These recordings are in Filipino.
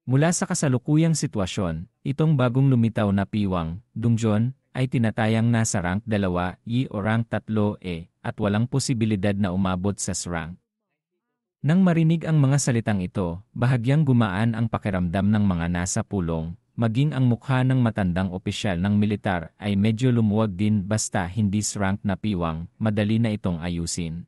Mula sa kasalukuyang sitwasyon, itong bagong lumitaw na Piwang, Dungjon, ay tinatayang nasa rank 2 o rank 3 at walang posibilidad na umabot sa S-rank. Nang marinig ang mga salitang ito, bahagyang gumaan ang pakiramdam ng mga nasa pulong, maging ang mukha ng matandang opisyal ng militar ay medyo lumuwag din basta hindi S-rank na Piwang, madali na itong ayusin.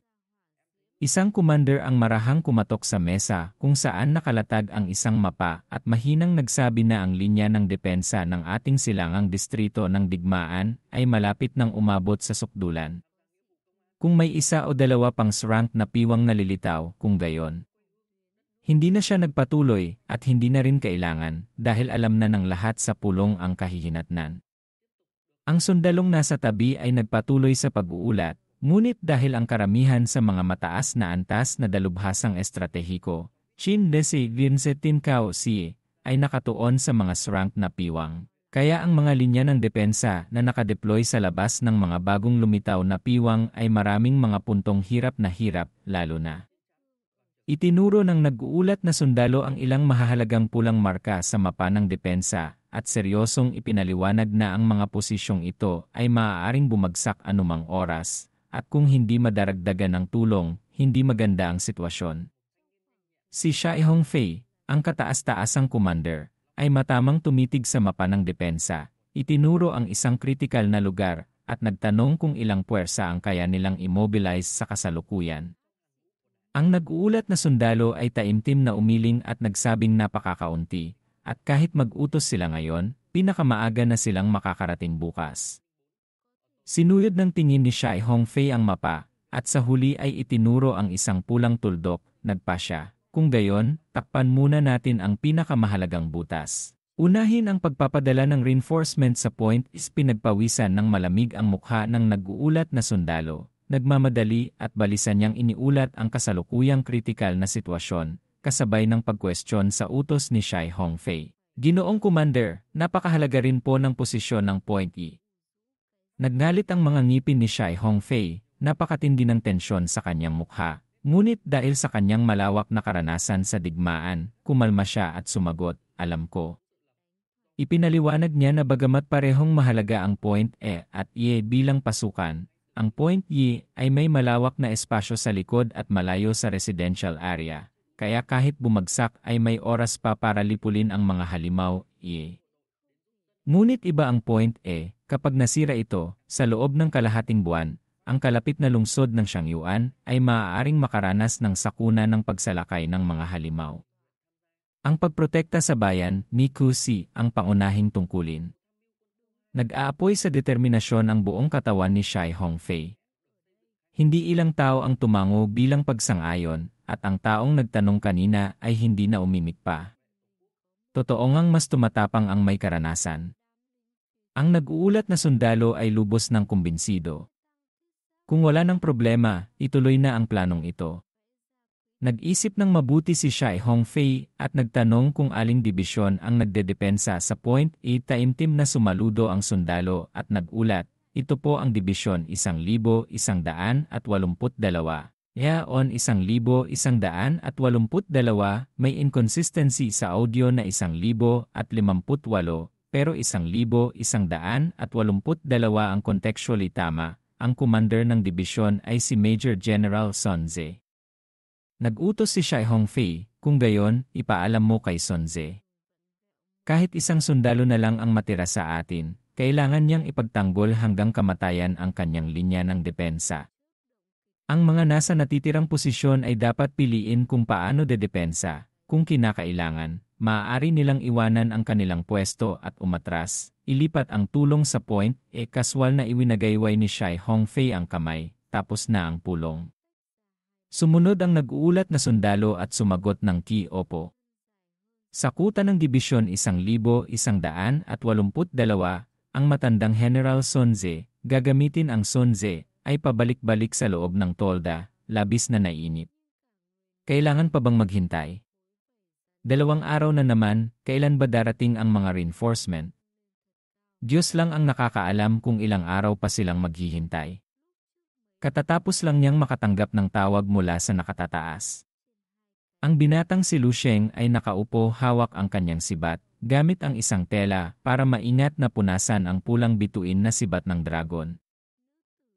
Isang commander ang marahang kumatok sa mesa kung saan nakalatag ang isang mapa at mahinang nagsabi na ang linya ng depensa ng ating silangang distrito ng digmaan ay malapit nang umabot sa sukdulan. Kung may isa o dalawa pang S-rank na Piwang nalilitaw, kung gayon. Hindi na siya nagpatuloy at hindi na rin kailangan dahil alam na ng lahat sa pulong ang kahihinatnan. Ang sundalong nasa tabi ay nagpatuloy sa pag-uulat, ngunit dahil ang karamihan sa mga mataas na antas na dalubhasang estratehiko, Chin Desi Vincetin Cao Si, ay nakatuon sa mga S-rank na Piwang. Kaya ang mga linya ng depensa na nakadeploy sa labas ng mga bagong lumitaw na Piwang ay maraming mga puntong hirap, lalo na. Itinuro ng nag-uulat na sundalo ang ilang mahahalagang pulang marka sa mapa ng depensa at seryosong ipinaliwanag na ang mga posisyong ito ay maaaring bumagsak anumang oras at kung hindi madaragdagan ng tulong, hindi maganda ang sitwasyon. Si Shai Hongfei, ang kataas-taasang commander, ay matamang tumitig sa mapa ng depensa, itinuro ang isang kritikal na lugar at nagtanong kung ilang puwersa ang kaya nilang immobilize sa kasalukuyan. Ang nag-uulat na sundalo ay taimtim na umiling at nagsabing napakakaunti, at kahit mag-utos sila ngayon, pinakamaaga na silang makakarating bukas. Sinuyod ng tingin ni Shai Hongfei ang mapa, at sa huli ay itinuro ang isang pulang tuldok, nagpasya. Kung gayon, takpan muna natin ang pinakamahalagang butas. Unahin ang pagpapadala ng reinforcement sa point is pinagpawisan ng malamig ang mukha ng nag-uulat na sundalo. Nagmamadali at balisan niyang iniulat ang kasalukuyang kritikal na sitwasyon, kasabay ng pagkwestiyon sa utos ni Shai Hongfei. Ginoong Commander, napakahalaga rin po ng posisyon ng Point E. Nagngalit ang mga ngipin ni Shai Hongfei, napakatindi ng tensyon sa kanyang mukha. Ngunit dahil sa kanyang malawak na karanasan sa digmaan, kumalma siya at sumagot, alam ko. Ipinaliwanag niya na bagamat parehong mahalaga ang Point E at E bilang pasukan, ang Point E ay may malawak na espasyo sa likod at malayo sa residential area, kaya kahit bumagsak ay may oras pa para lipulin ang mga halimaw, E. Ngunit iba ang Point E, kapag nasira ito, sa loob ng kalahating buwan, ang kalapit na lungsod ng Shangyuan ay maaaring makaranas ng sakuna ng pagsalakay ng mga halimaw. Ang pagprotekta sa bayan, ni Kusi, ang pangunahing tungkulin. Nag-aapoy sa determinasyon ang buong katawan ni Shai Hongfei. Hindi ilang tao ang tumango bilang pagsang-ayon, at ang taong nagtanong kanina ay hindi na umimik pa. Totoo ngang mas tumatapang ang may karanasan. Ang nag-uulat na sundalo ay lubos ng kumbinsido. Kung wala ng problema, ituloy na ang planong ito. Nag-isip ng mabuti si Shai Hongfei at nagtanong kung aling dibisyon ang nagdedepensa sa Point E. Taimtim na sumaludo ang sundalo at nagulat, ito po ang dibisyon 1,182. Yaon 1,182, may inconsistency sa audio na 1,058, pero 1,182 ang contextually tama. Ang commander ng dibisyon ay si Major General Sun Ze. Nag-utos si Shai Hongfei, kung gayon, ipaalam mo kay Sun Ze. Kahit isang sundalo na lang ang matira sa atin, kailangan niyang ipagtanggol hanggang kamatayan ang kanyang linya ng depensa. Ang mga nasa natitirang posisyon ay dapat piliin kung paano dedepensa, kung kinakailangan, maaari nilang iwanan ang kanilang pwesto at umatras. Ilipat ang tulong sa Point E. Kaswal na iwinagayway ni Shai Hongfei ang kamay, tapos na ang pulong. Sumunod ang nag-uulat na sundalo at sumagot ng ki-opo. Sa kuta ng Dibisyon 1,182, ang matandang General Sun Ze, gagamitin ang Sun Ze, ay pabalik-balik sa loob ng tolda, labis na naiinip. Kailangan pa bang maghintay? 2 araw na naman, kailan ba darating ang mga reinforcement? Diyos lang ang nakakaalam kung ilang araw pa silang maghihintay. Katatapos lang niyang makatanggap ng tawag mula sa nakatataas. Ang binatang si Lu Sheng ay nakaupo hawak ang kanyang sibat, gamit ang isang tela para maingat na punasan ang pulang bituin na sibat ng dragon.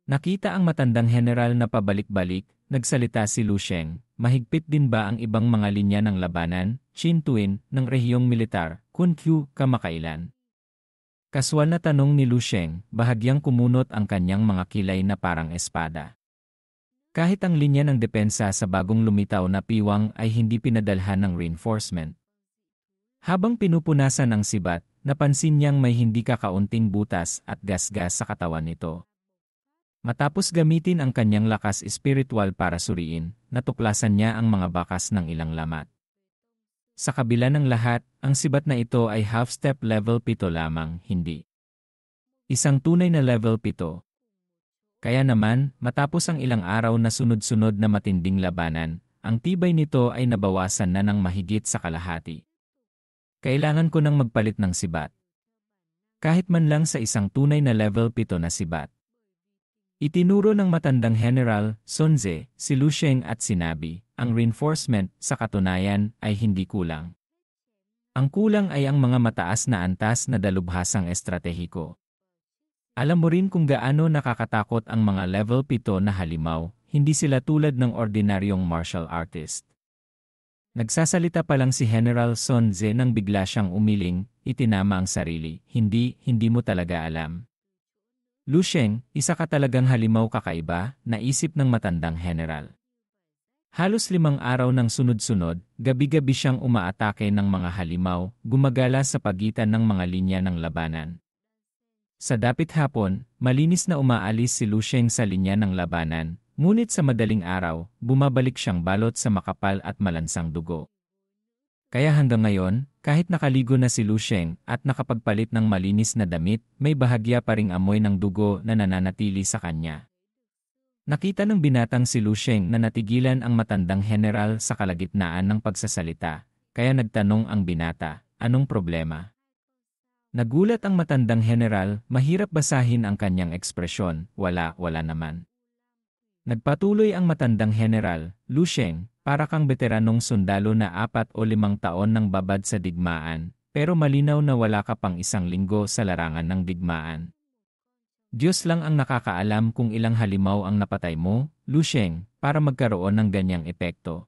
Nakita ang matandang general na pabalik-balik, nagsalita si Lu Sheng, mahigpit din ba ang ibang mga linya ng labanan, Chintuin, ng rehiyong militar, Kunkyu, kamakailan? Kaswal na tanong ni Lu Sheng, bahagyang kumunot ang kanyang mga kilay na parang espada. Kahit ang linya ng depensa sa bagong lumitaw na piwang ay hindi pinadalhan ng reinforcement. Habang pinupunasan ang sibat, napansin niyang may hindi kakaunting butas at gasgas sa katawan nito. Matapos gamitin ang kanyang lakas espiritual para suriin, natuklasan niya ang mga bakas ng ilang lamat. Sa kabila ng lahat, ang sibat na ito ay half-step level 7 lamang, hindi isang tunay na level 7. Kaya naman, matapos ang ilang araw na sunod-sunod na matinding labanan, ang tibay nito ay nabawasan na ng mahigit sa kalahati. Kailangan ko nang magpalit ng sibat. Kahit man lang sa isang tunay na level 7 na sibat. Itinuro ng matandang General, Sonze, si Lu Sheng at sinabi, ang reinforcement, sa katunayan, ay hindi kulang. Ang kulang ay ang mga mataas na antas na dalubhasang estratehiko. Alam mo rin kung gaano nakakatakot ang mga level 7 na halimaw, hindi sila tulad ng ordinaryong martial artist. Nagsasalita pa lang si General Sonze nang bigla siyang umiling, itinama ang sarili, hindi mo talaga alam. Lu Sheng, isa ka talagang halimaw kakaiba, naisip ng matandang general. Halos 5 araw ng sunod-sunod, gabi-gabi siyang umaatake ng mga halimaw, gumagala sa pagitan ng mga linya ng labanan. Sa dapit hapon, malinis na umaalis si Lu Sheng sa linya ng labanan, ngunit sa madaling araw, bumabalik siyang balot sa makapal at malansang dugo. Kaya hanggang ngayon, kahit nakaligo na si Lu Sheng at nakapagpalit ng malinis na damit, may bahagya pa ring amoy ng dugo na nananatili sa kanya. Nakita ng binatang si Lu Sheng na natigilan ang matandang general sa kalagitnaan ng pagsasalita, kaya nagtanong ang binata, anong problema? Nagulat ang matandang general, mahirap basahin ang kanyang ekspresyon, wala naman. Nagpatuloy ang matandang general, Lu Sheng, para kang veteranong sundalo na 4 o 5 taon nang babad sa digmaan, pero malinaw na wala ka pang 1 linggo sa larangan ng digmaan. Diyos lang ang nakakaalam kung ilang halimaw ang napatay mo, Lu Sheng, para magkaroon ng ganyang epekto.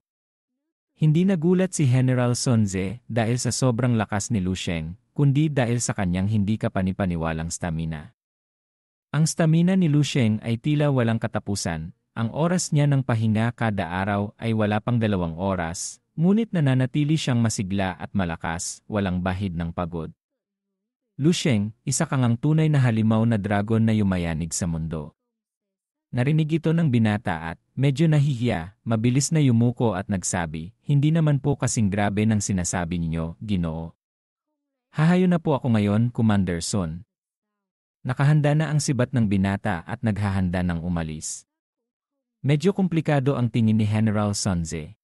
Hindi nagulat si General Sonze dahil sa sobrang lakas ni Lu Sheng, kundi dahil sa kanyang hindi kapanipaniwalang stamina. Ang stamina ni Lu Sheng ay tila walang katapusan. Ang oras niya ng pahinga kada araw ay wala pang 2 oras, ngunit nananatili siyang masigla at malakas, walang bahid ng pagod. Lu Sheng, isa kang ang tunay na halimaw na dragon na yumayanig sa mundo. Narinig ito ng binata at, medyo nahihiya, mabilis na yumuko at nagsabi, hindi naman po kasing grabe ng sinasabi ninyo, Ginoo. Hahayo na po ako ngayon, Commander Son. Nakahanda na ang sibat ng binata at naghahanda ng umalis. Medyo komplikado ang tingin ni General Sonze.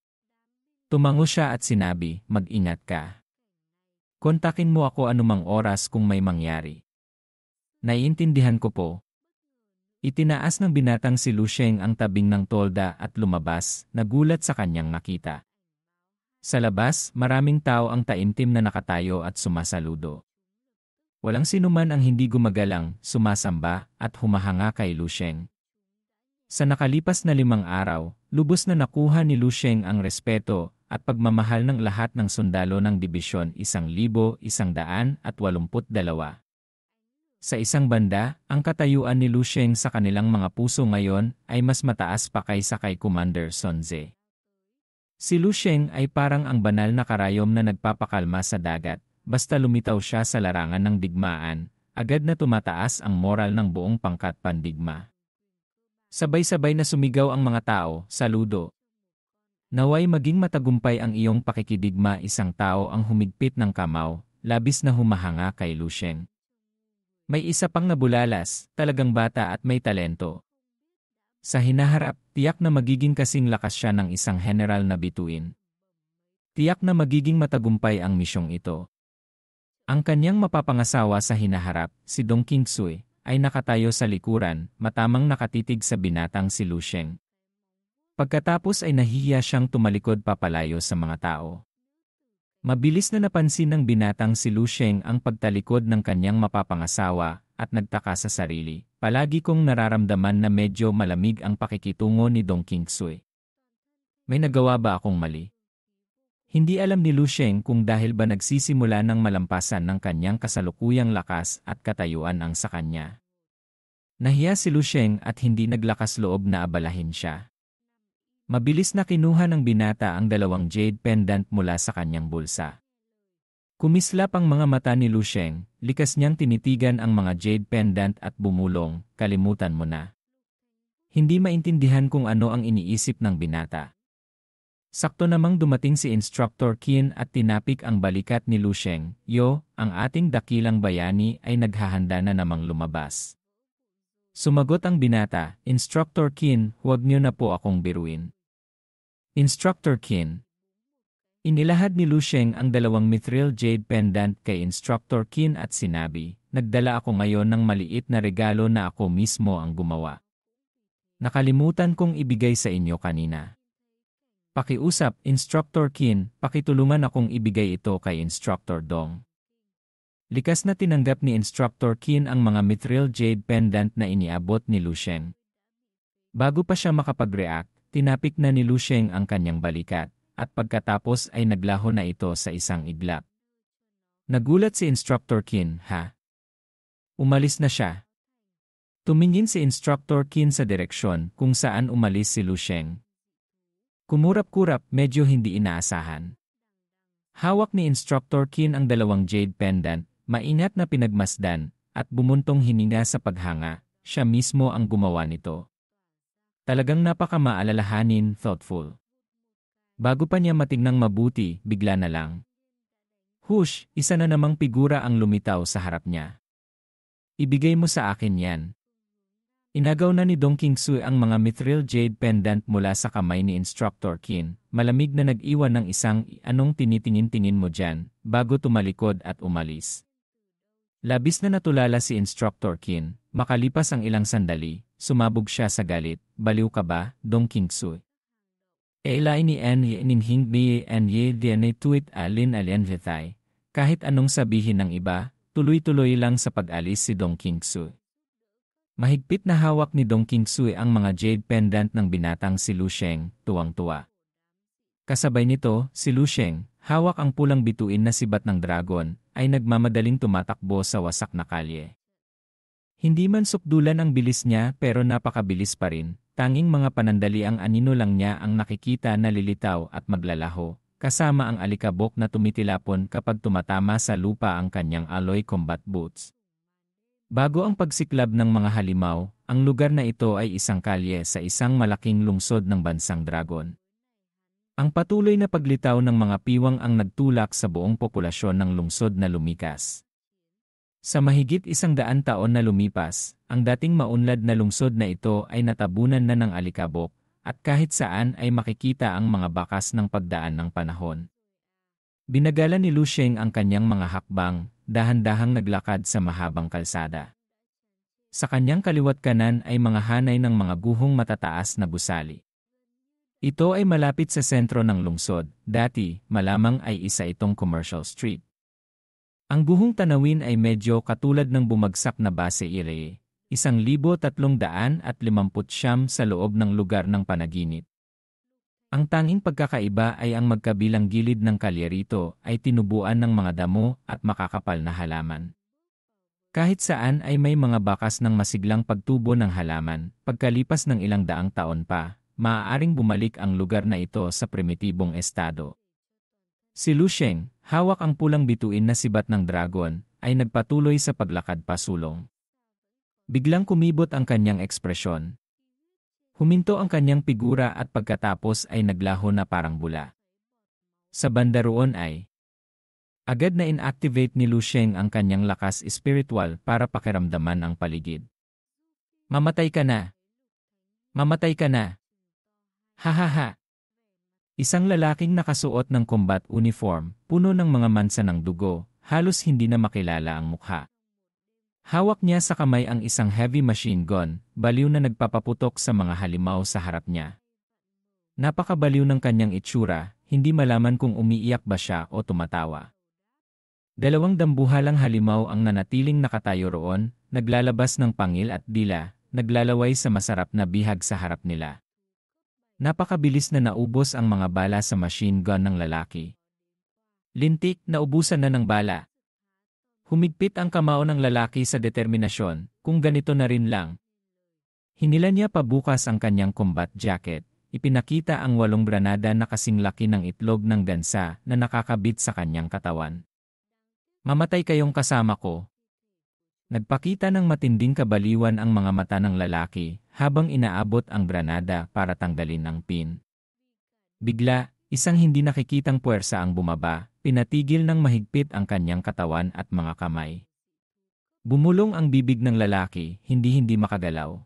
Tumango siya at sinabi, mag-ingat ka. Kontakin mo ako anumang oras kung may mangyari. Naiintindihan ko po. Itinaas ng binatang si Lu Sheng ang tabing ng tolda at lumabas, nagulat sa kanyang nakita. Sa labas, maraming tao ang taimtim na nakatayo at sumasaludo. Walang sinuman ang hindi gumagalang, sumasamba, at humahanga kay Lu Sheng. Sa nakalipas na 5 araw, lubos na nakuha ni Lu Sheng ang respeto at pagmamahal ng lahat ng sundalo ng Dibisyon 1182. Sa isang banda, ang katayuan ni Lu Sheng sa kanilang mga puso ngayon ay mas mataas pa kaysa kay Commander Sonze. Si Lu Sheng ay parang ang banal na karayom na nagpapakalma sa dagat, basta lumitaw siya sa larangan ng digmaan, agad na tumataas ang moral ng buong pangkat pandigma. Sabay-sabay na sumigaw ang mga tao, saludo. Naway maging matagumpay ang iyong pakikidigma, isang tao ang humigpit ng kamao, labis na humahanga kay Lu Sheng. May isa pang nabulalas, talagang bata at may talento. Sa hinaharap, tiyak na magiging kasing lakas siya ng isang general na bituin. Tiyak na magiging matagumpay ang misyong ito. Ang kanyang mapapangasawa sa hinaharap, si Dong Qingsui, ay nakatayo sa likuran, matamang nakatitig sa binatang si Lu Sheng. Pagkatapos ay nahihiya siyang tumalikod papalayo sa mga tao. Mabilis na napansin ng binatang si Lu Sheng ang pagtalikod ng kanyang mapapangasawa at nagtaka sa sarili. Palagi kong nararamdaman na medyo malamig ang pakikitungo ni Dong Qingxui. May nagawa ba akong mali? Hindi alam ni Lu Sheng kung dahil ba nagsisimula ng malampasan ng kanyang kasalukuyang lakas at katayuan ang sa kanya. Nahiya si Lu Sheng at hindi naglakas loob na abalahin siya. Mabilis na kinuha ng binata ang 2 jade pendant mula sa kanyang bulsa. Kumislap ang mga mata ni Lu Sheng, likas niyang tinitigan ang mga jade pendant at bumulong, kalimutan mo na. Hindi maintindihan kung ano ang iniisip ng binata. Sakto namang dumating si Instructor Qin at tinapik ang balikat ni Lu Sheng. Yo, ang ating dakilang bayani ay naghahanda na namang lumabas. Sumagot ang binata, Instructor Qin, huwag niyo na po akong biruin. Instructor Qin. Inilahad ni Lu Sheng ang 2 mithril jade pendant kay Instructor Qin at sinabi, nagdala ako ngayon ng maliit na regalo na ako mismo ang gumawa. Nakalimutan kong ibigay sa inyo kanina. Pakiusap, Instructor Qin, pakitulungan akong ibigay ito kay Instructor Dong. Likas na tinanggap ni Instructor Qin ang mga mithril jade pendant na iniabot ni Lu Sheng. Bago pa siya makapag-react, tinapik na ni Lu Sheng ang kanyang balikat, at pagkatapos ay naglaho na ito sa isang iglap. Nagulat si Instructor Qin, ha? Umalis na siya. Tumingin si Instructor Qin sa direksyon kung saan umalis si Lu Sheng. Kumurap-kurap, medyo hindi inaasahan. Hawak ni Instructor Qin ang 2 jade pendant, maingat na pinagmasdan, at bumuntong hininga sa paghanga, siya mismo ang gumawa nito. Talagang napakamaalalahanin, thoughtful. Bago pa niya matignang mabuti, bigla na lang. Hush, isa na namang figura ang lumitaw sa harap niya. Ibigay mo sa akin yan. Inagaw na ni Dong Qingxui ang mga mithril jade pendant mula sa kamay ni Instructor Qin. Malamig na nag-iwan ng isang anong tinitingin-tingin mo dyan, bago tumalikod at umalis. Labis na natulala si Instructor Qin. Makalipas ang ilang sandali, sumabog siya sa galit. Baliw ka ba, Dong Qingxui? Eilain ni ninhing bi diane tuit alin alien vetay. Kahit anong sabihin ng iba, tuloy-tuloy lang sa pag-alis si Dong Qingxui. Mahigpit na hawak ni Dong Qingxui ang mga jade pendant ng binatang si Lu Sheng, tuwang-tuwa. Kasabay nito, si Lu Sheng, hawak ang pulang bituin na sibat ng dragon, ay nagmamadaling tumatakbo sa wasak na kalye. Hindi man sukdulan ang bilis niya pero napakabilis pa rin, tanging mga panandali ang anino lang niya ang nakikita na lilitaw at maglalaho, kasama ang alikabok na tumitilapon kapag tumatama sa lupa ang kanyang alloy combat boots. Bago ang pagsiklab ng mga halimaw, ang lugar na ito ay isang kalye sa isang malaking lungsod ng bansang Dragon. Ang patuloy na paglitaw ng mga piwang ang nagtulak sa buong populasyon ng lungsod na lumikas. Sa mahigit 100 taon na lumipas, ang dating maunlad na lungsod na ito ay natabunan na ng alikabok, at kahit saan ay makikita ang mga bakas ng pagdaan ng panahon. Binagala ni Lu Sheng ang kanyang mga hakbang, dahan-dahang naglakad sa mahabang kalsada. Sa kanyang kaliwat kanan ay mga hanay ng mga guhong matataas na gusali. Ito ay malapit sa sentro ng lungsod, dati, malamang ay isa itong commercial street. Ang guhong tanawin ay medyo katulad ng bumagsak na base ire, 1,359 sa loob ng lugar ng panaginip. Ang tanging pagkakaiba ay ang magkabilang gilid ng kalye rito ay tinubuan ng mga damo at makakapal na halaman. Kahit saan ay may mga bakas ng masiglang pagtubo ng halaman, pagkalipas ng ilang daang taon pa, maaaring bumalik ang lugar na ito sa primitibong estado. Si Lu Sheng, hawak ang pulang bituin na sibat ng dragon, ay nagpatuloy sa paglakad pasulong. Biglang kumibot ang kanyang ekspresyon. Huminto ang kanyang figura at pagkatapos ay naglaho na parang bula. Sa banda roon ay agad na inactivate ni Lu Sheng ang kanyang lakas espiritual para pakiramdaman ang paligid. Mamatay ka na! Mamatay ka na! Hahaha! Isang lalaking nakasuot ng combat uniform, puno ng mga mansa ng dugo, halos hindi na makilala ang mukha. Hawak niya sa kamay ang isang heavy machine gun, baliw na nagpapaputok sa mga halimaw sa harap niya. Napakabaliw ng kanyang itsura, hindi malaman kung umiiyak ba siya o tumatawa. Dalawang dambuhalang halimaw ang nanatiling nakatayo roon, naglalabas ng pangil at dila, naglalaway sa masarap na bihag sa harap nila. Napakabilis na naubos ang mga bala sa machine gun ng lalaki. Lintik, naubusan na ng bala. Humigpit ang kamao ng lalaki sa determinasyon, kung ganito na rin lang. Hinila niya pabukas ang kanyang combat jacket, ipinakita ang 8 granada na kasing laki ng itlog ng gansa na nakakabit sa kanyang katawan. Mamatay kayong kasama ko. Nagpakita ng matinding kabaliwan ang mga mata ng lalaki habang inaabot ang granada para tanggalin ang pin. Bigla, isang hindi nakikitang puwersa ang bumaba, pinatigil ng mahigpit ang kanyang katawan at mga kamay. Bumulong ang bibig ng lalaki, hindi makagalaw.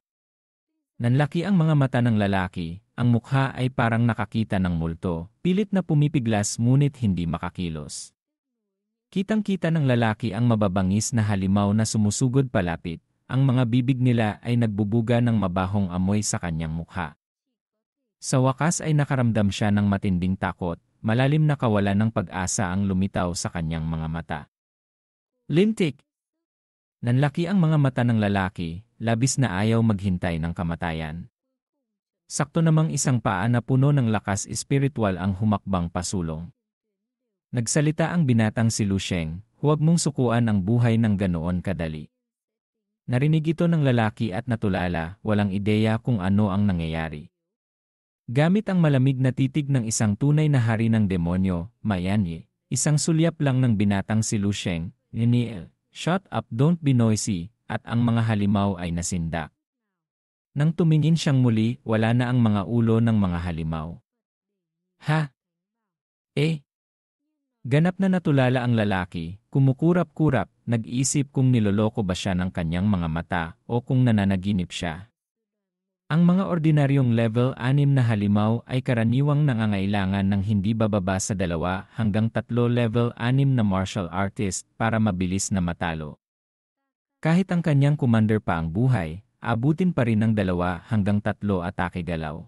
Nanlaki ang mga mata ng lalaki, ang mukha ay parang nakakita ng multo, pilit na pumipiglas ngunit hindi makakilos. Kitang-kita ng lalaki ang mababangis na halimaw na sumusugod palapit, ang mga bibig nila ay nagbubuga ng mabahong amoy sa kanyang mukha. Sa wakas ay nakaramdam siya ng matinding takot, malalim na kawalan ng pag-asa ang lumitaw sa kanyang mga mata. Lintik! Nanlaki ang mga mata ng lalaki, labis na ayaw maghintay ng kamatayan. Sakto namang isang paa na puno ng lakas espiritual ang humakbang pasulong. Nagsalita ang binatang si Lu Sheng, huwag mong sukuan ang buhay ng ganoon kadali. Narinig ito ng lalaki at natulala, walang ideya kung ano ang nangyayari. Gamit ang malamig na titig ng isang tunay na hari ng demonyo, Mayanyi, isang sulyap lang ng binatang si Lu Sheng, Niniel, shut up, don't be noisy, at ang mga halimaw ay nasindak. Nang tumingin siyang muli, wala na ang mga ulo ng mga halimaw. Ha? Ganap na natulala ang lalaki, kumukurap-kurap, nag-iisip kung niloloko ba siya ng kanyang mga mata o kung nananaginip siya. Ang mga ordinaryong level 6 na halimaw ay karaniwang nangangailangan ng hindi bababa sa 2 hanggang 3 level 6 na martial artist para mabilis na matalo. Kahit ang kanyang commander pa ang buhay, abutin pa rin ng 2 hanggang 3 atake galaw.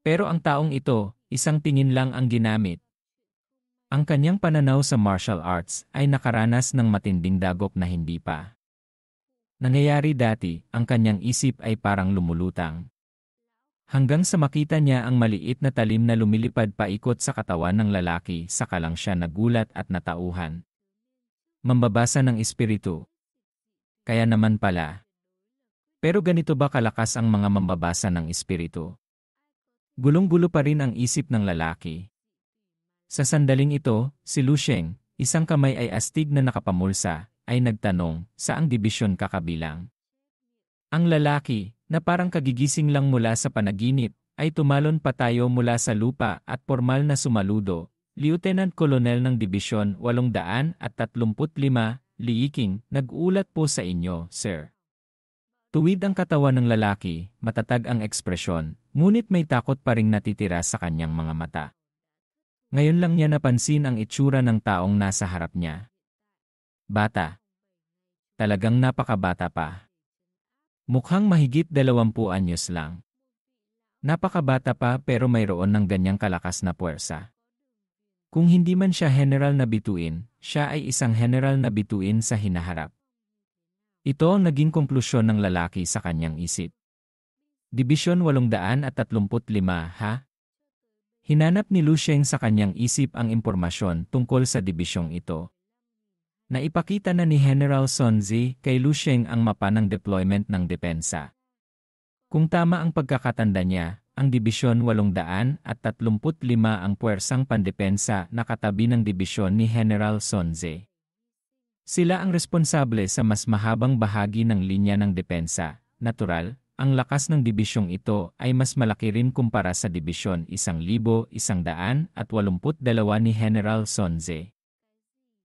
Pero ang taong ito, isang tingin lang ang ginamit. Ang kanyang pananaw sa martial arts ay nakaranas ng matinding dagok na hindi pa nangyayari dati, ang kanyang isip ay parang lumulutang. Hanggang sa makita niya ang maliit na talim na lumilipad paikot sa katawan ng lalaki, saka lang siya nagulat at natauhan. Mambabasa ng espiritu. Kaya naman pala. Pero ganito ba kalakas ang mga mambabasa ng espiritu? Gulong-gulo pa rin ang isip ng lalaki. Sa sandaling ito, si Lu Sheng, isang kamay ay astig na nakapamulsa, ay nagtanong, saang dibisyon kakabilang? Ang lalaki, na parang kagigising lang mula sa panaginip, ay tumalon patayo mula sa lupa at formal na sumaludo, Lieutenant Colonel ng Dibisyon 835, Liiking, nag-ulat po sa inyo, sir. Tuwid ang katawan ng lalaki, matatag ang ekspresyon, ngunit may takot pa ring natitira sa kanyang mga mata. Ngayon lang niya napansin ang itsura ng taong nasa harap niya. Bata. Talagang napakabata pa. Mukhang mahigit 20 anyos lang. Napakabata pa pero mayroon ng ganyang kalakas na puwersa. Kung hindi man siya general na bituin, siya ay isang general na bituin sa hinaharap. Ito ang naging konklusyon ng lalaki sa kanyang isip. Dibisyon 835, ha? Hinanap ni Lu Sheng sa kanyang isip ang impormasyon tungkol sa dibisyong ito. Naipakita na ni General Sun Zi kay Lu Sheng ang mapa ng deployment ng depensa. Kung tama ang pagkakatanda niya, ang Dibisyon 835 ang puwersang pandepensa na katabi ng dibisyon ni General Sun Zi. Sila ang responsable sa mas mahabang bahagi ng linya ng depensa. Natural, ang lakas ng dibisyong ito ay mas malaki rin kumpara sa Dibisyon 1182 ni General Sun Zi.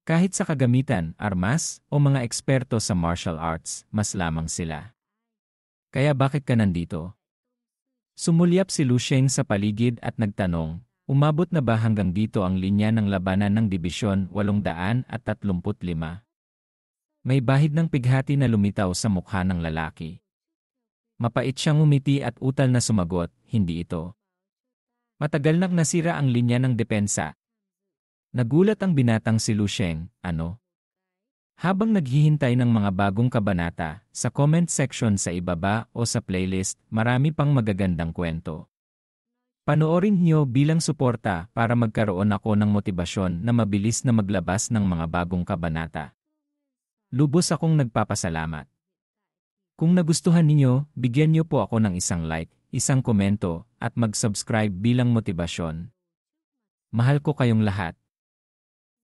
Kahit sa kagamitan, armas, o mga eksperto sa martial arts, mas lamang sila. Kaya bakit ka nandito? Sumulyap si Lu Sheng sa paligid at nagtanong, umabot na ba hanggang dito ang linya ng labanan ng Dibisyon 835? May bahid ng pighati na lumitaw sa mukha ng lalaki. Mapait siyang umiti at utal na sumagot, hindi ito. Matagal nang nasira ang linya ng depensa. Nagulat ang binatang si Lu Sheng, ano? Habang naghihintay ng mga bagong kabanata, sa comment section sa ibaba o sa playlist, marami pang magagandang kwento. Panoorin niyo bilang suporta para magkaroon ako ng motibasyon na mabilis na maglabas ng mga bagong kabanata. Lubos akong nagpapasalamat. Kung nagustuhan niyo, bigyan niyo po ako ng isang like, isang komento, at mag-subscribe bilang motibasyon. Mahal ko kayong lahat.